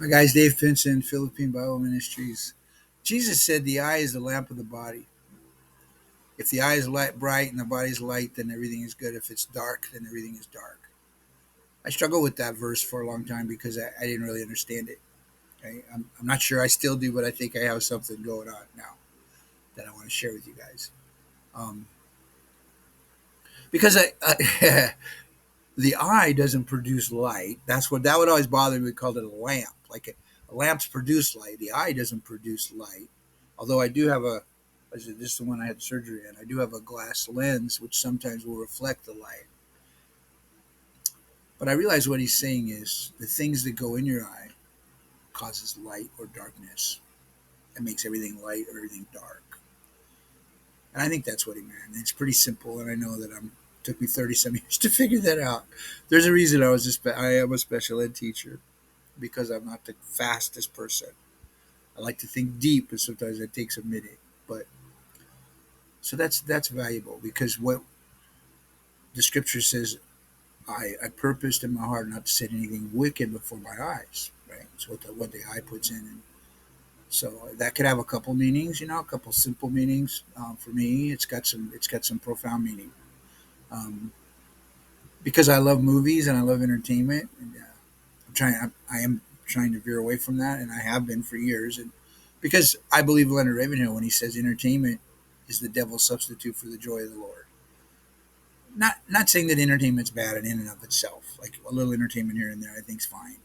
Hi guys, Dave Pinson, Philippine Bible Ministries. Jesus said the eye is the lamp of the body. If the eye is bright and the body is light, then everything is good. If it's dark, then everything is dark. I struggled with that verse for a long time because I didn't really understand it. I'm not sure I still do, but I think I have something going on now that I want to share with you guys. Um, because the eye doesn't produce light. That would always bother me. We called it a lamp. A lamp's produce light. The eye doesn't produce light. Although I do have this is the one I had surgery in. I do have a glass lens which sometimes will reflect the light. But I realize what he's saying is the things that go in your eye causes light or darkness. It makes everything light or everything dark. And I think that's what he meant. It's pretty simple, and I know that took me 30 some years to figure that out. There's a reason I am a special ed teacher because I'm not the fastest person. I like to think deep, and sometimes it takes a minute. But so that's valuable because what the scripture says, I purposed in my heart not to set anything wicked before my eyes. Right. It's what the eye puts in, and so that could have a couple meanings. A couple simple meanings. For me, it's got some profound meaning. Um, because I love movies and I love entertainment. And, I am trying to veer away from that, and I have been for years. And because I believe Leonard Ravenhill when he says entertainment is the devil's substitute for the joy of the Lord. Not saying that entertainment's bad in and of itself. Like a little entertainment here and there, I think's fine.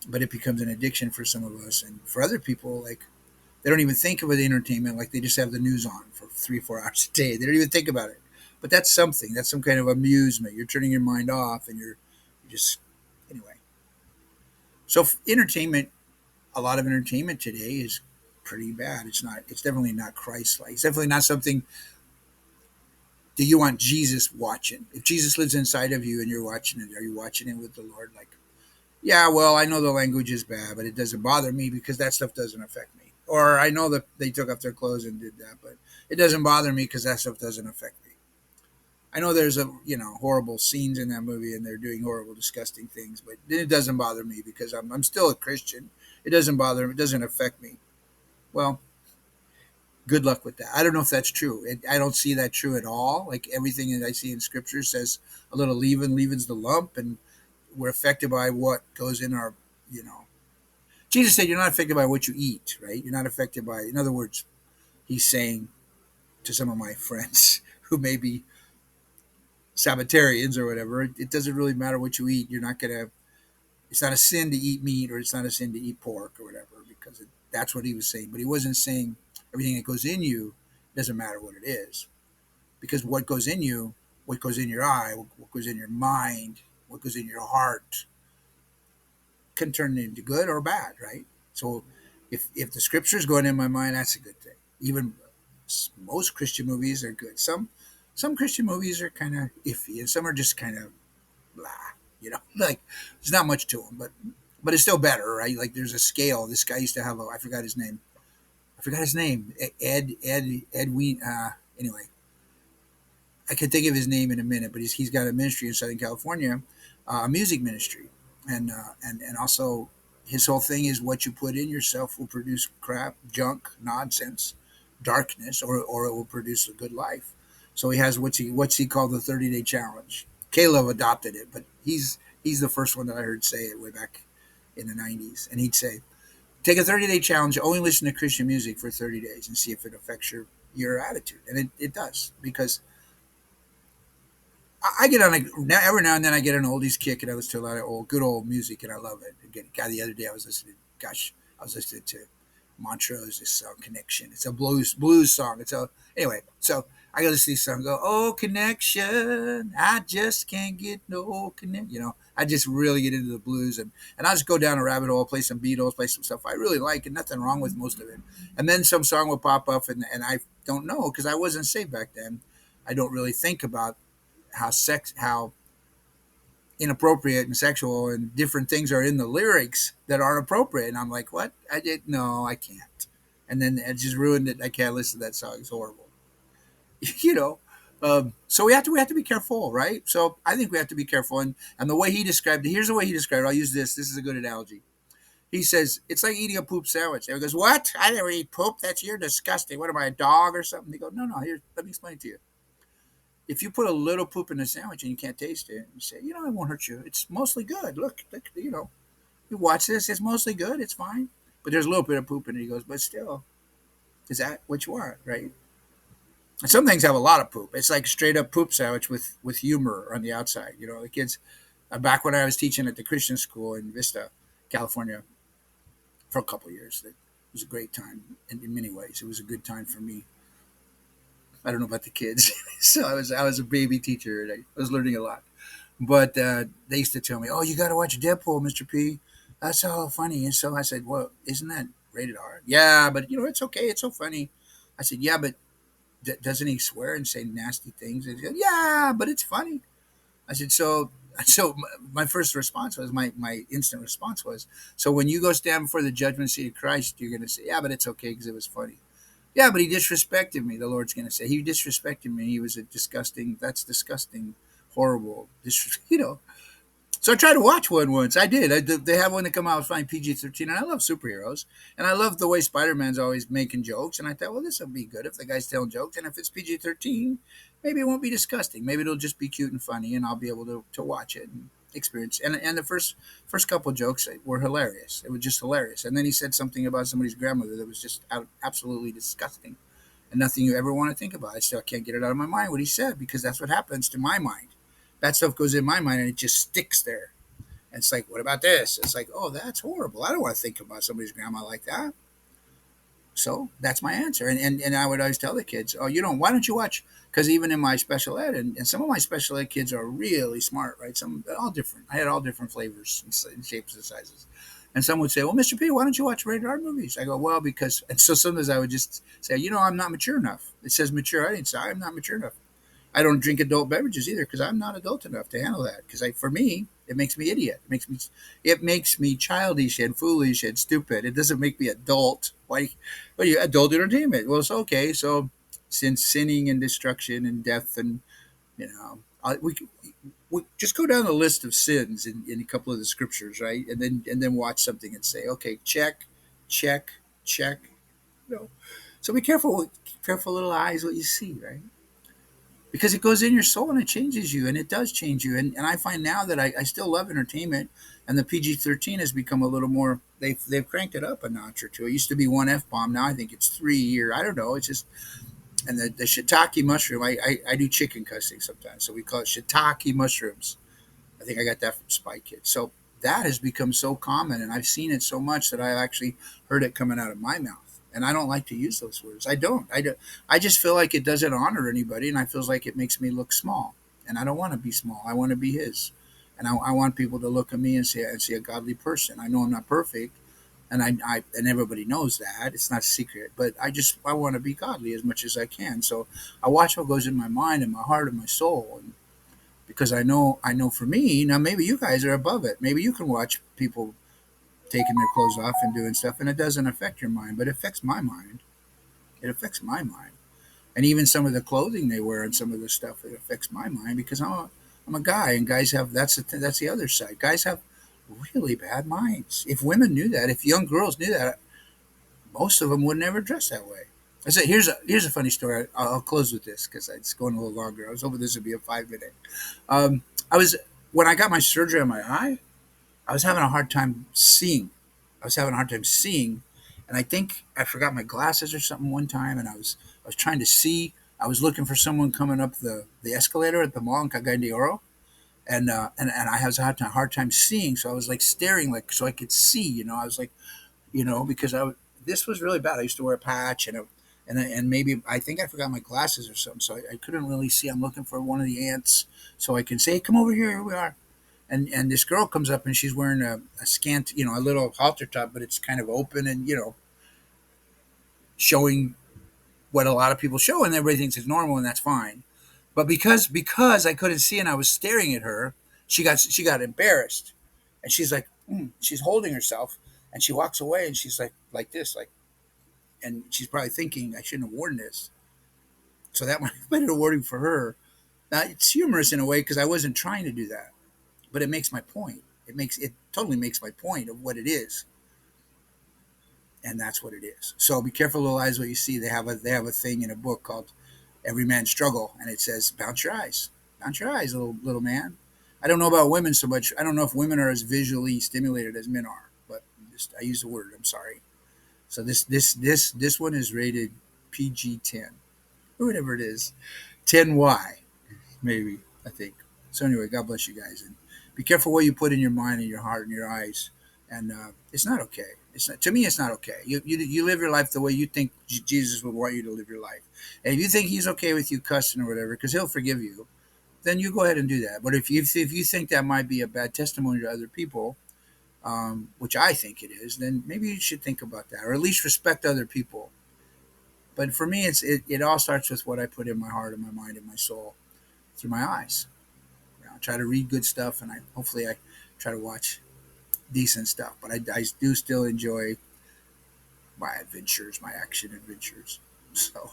But it becomes an addiction for some of us, and for other people, like they don't even think of it entertainment. Like they just have the news on for 3 4 hours a day. They don't even think about it. But that's something. That's some kind of amusement. You're turning your mind off, and you're just anyway. So entertainment, a lot of entertainment today is pretty bad. It's not. It's definitely not Christ-like. It's definitely not something that you want Jesus watching. If Jesus lives inside of you and you're watching it, are you watching it with the Lord? Like, yeah, well, I know the language is bad, but it doesn't bother me because that stuff doesn't affect me. Or I know that they took off their clothes and did that, but it doesn't bother me because that stuff doesn't affect me. I know there's horrible scenes in that movie and they're doing horrible, disgusting things, but it doesn't bother me because I'm still a Christian. It doesn't bother me. It doesn't affect me. Well, good luck with that. I don't know if that's true. I don't see that true at all. Like everything that I see in Scripture says a little leaven's the lump, and we're affected by what goes in our, you know. Jesus said you're not affected by what you eat, right? You're not affected by. In other words, he's saying to some of my friends who may be Sabbatarians or whatever, it doesn't really matter what you eat. You're not gonna. It's not a sin to eat meat, or it's not a sin to eat pork or whatever, because that's what he was saying. But he wasn't saying everything that goes in you doesn't matter what it is, because what goes in you, what goes in your eye, what goes in your mind, what goes in your heart, can turn into good or bad, right? So, if the scriptures going in my mind, that's a good thing. Even most Christian movies are good. Some Christian movies are kind of iffy, and some are just kind of blah. Like there's not much to them, but it's still better, right? Like there's a scale. This guy used to have I forgot his name. I forgot his name. Edwin. Anyway, I can think of his name in a minute, but he's got a ministry in Southern California, a music ministry, and also his whole thing is what you put in yourself will produce crap, junk, nonsense, darkness, or it will produce a good life. So he has what's he called the 30-day challenge. Caleb adopted it, but he's the first one that I heard say it way back in the 90s, and he'd say, take a 30-day challenge, only listen to Christian music for 30 days and see if it affects your attitude, and it does because I get on every now and then I get an oldies kick, and I listen to a lot of good old music, and I love it. Again, guy the other day I was listening. Gosh, I was listening to Montrose' song "Connection." It's a blues song. Anyway. So I go listen to this song. Go, oh connection, I just can't get no connection. I just really get into the blues, and I just go down a rabbit hole, play some Beatles, play some stuff I really like, and nothing wrong with most of it. And then some song will pop up, and I don't know because I wasn't saved back then. I don't really think about how inappropriate and sexual and different things are in the lyrics that aren't appropriate. And I'm like, what? I did no, I can't. And then it just ruined it. I can't listen to that song. It's horrible. you know. So we have to be careful, right? So I think we have to be careful. And the way he described it, here's the way he described it. I'll use this. This is a good analogy. He says, it's like eating a poop sandwich. And he goes, what? I never eat poop. You're disgusting. What am I, a dog or something? They go, no, no, here, let me explain it to you. If you put a little poop in a sandwich and you can't taste it, you say, it won't hurt you. It's mostly good. Look, you watch this. It's mostly good. It's fine. But there's a little bit of poop in it. He goes, but still, is that what you want, right? And some things have a lot of poop. It's like straight up poop sandwich with humor on the outside. The kids. Back when I was teaching at the Christian school in Vista, California, for a couple of years, it was a great time in many ways. It was a good time for me. I don't know about the kids, so I was a baby teacher and I was learning a lot. But they used to tell me, "Oh, you got to watch Deadpool, Mr. P. That's so funny." And so I said, "Well, isn't that rated R?" Yeah, but it's okay. It's so funny. I said, "Yeah, but doesn't he swear and say nasty things?" And he said, "Yeah, but it's funny." I said, "So my first response was my instant response was, so when you go stand before the judgment seat of Christ, you're going to say, yeah, but it's okay because it was funny." Yeah, but he disrespected me. The Lord's going to say he disrespected me. He was a disgusting. That's disgusting, horrible. So I tried to watch one once. I did. They have one that come out with fine PG-13, and I love superheroes, and I love the way Spider-Man's always making jokes. And I thought, well, this will be good if the guy's telling jokes, and if it's PG-13, maybe it won't be disgusting. Maybe it'll just be cute and funny, and I'll be able to watch it and experience. And the first couple jokes were hilarious. It was just hilarious. And then he said something about somebody's grandmother that was just absolutely disgusting, and nothing you ever want to think about. I still can't get it out of my mind what he said because that's what happens to my mind. That stuff goes in my mind and it just sticks there. And it's like, what about this? It's like, oh, that's horrible. I don't want to think about somebody's grandma like that. So that's my answer. And I would always tell the kids, oh, why don't you watch? Because even in my special ed, and some of my special ed kids are really smart, right? Some all different. I had all different flavors and shapes and sizes. And some would say, well, Mr. P, why don't you watch rated R movies? I go, well, because, and so sometimes I would just say, I'm not mature enough. It says mature. I didn't say I'm not mature enough. I don't drink adult beverages either because I'm not adult enough to handle that. Because for me, it makes me idiot. It makes me childish and foolish and stupid. It doesn't make me adult. Why? What are you adult entertainment? Well, it's okay. So, since sinning and destruction and death and we just go down the list of sins in a couple of the scriptures, right? And then watch something and say, okay, check, check, check. You know. So be careful, careful little eyes what you see, right? Because it goes in your soul and it changes you and it does change you and I find now that I still love entertainment and the PG-13 has become a little more they've cranked it up a notch or two. It used to be one F-bomb, now I think it's three or I don't know, it's just. And the shiitake mushroom, I do chicken cussing sometimes, so we call it shiitake mushrooms. I think I got that from Spy Kids. So that has become so common, and I've seen it so much that I actually heard it coming out of my mouth. And I don't like to use those words. I don't. I do. I just feel like it doesn't honor anybody, and I feels like it makes me look small. And I don't want to be small. I want to be His, and I want people to look at me and see a godly person. I know I'm not perfect, and and everybody knows that it's not a secret. But I want to be godly as much as I can. So I watch what goes in my mind and my heart and my soul, and because I know for me now maybe you guys are above it. Maybe you can watch people taking their clothes off and doing stuff, and it doesn't affect your mind, but it affects my mind. It affects my mind, and even some of the clothing they wear and some of the stuff it affects my mind because I'm a guy, and guys have that's the other side. Guys have really bad minds. If women knew that, if young girls knew that, most of them would never dress that way. I said, here's a funny story. I'll close with this because it's going a little longer. I was hoping this would be a 5 minute. I was when I got my surgery on my eye. I was having a hard time seeing. I was having a hard time seeing, and I think I forgot my glasses or something one time, and I was trying to see. I was looking for someone coming up the escalator at the mall in Cagayan de Oro, and I was having a hard time seeing, so I was like staring like so I could see. I was like, because this was really bad. I used to wear a patch and maybe I think I forgot my glasses or something, so I couldn't really see. I'm looking for one of the ants so I can say, hey, come over here. Here we are. And this girl comes up and she's wearing a scant, a little halter top, but it's kind of open and showing what a lot of people show, and everybody thinks it's normal, and that's fine. But because I couldn't see and I was staring at her, she got embarrassed, and she's like, she's holding herself, and she walks away, and she's like this, like, and she's probably thinking I shouldn't have worn this. So that might have been a warning for her. Now it's humorous in a way because I wasn't trying to do that, but it makes my point. It totally makes my point of what it is. and that's what it is. So be careful, little eyes, what you see. They have a thing in a book called Every Man's Struggle, and it says, bounce your eyes, little man. I don't know about women so much. I don't know if women are as visually stimulated as men are, but just, I use the word. I'm sorry. So this one is rated PG-10, or whatever it is, 10Y maybe, I think. So anyway, God bless you guys, and be careful what you put in your mind and your heart and your eyes. And it's not okay. It's not, to me. It's not okay. You live your life the way you think Jesus would want you to live your life. And if you think He's okay with you cussing or whatever, because He'll forgive you, then you go ahead and do that. But if you think that might be a bad testimony to other people, which I think it is, then maybe you should think about that, or at least respect other people. But for me, it all starts with what I put in my heart and my mind and my soul through my eyes. I try to read good stuff, and I try to watch decent stuff. But I do still enjoy my adventures, my action adventures. So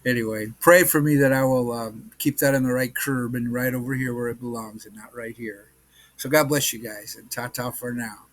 anyway, pray for me that I will keep that on the right curb and right over here where it belongs, and not right here. So God bless you guys, and ta ta for now.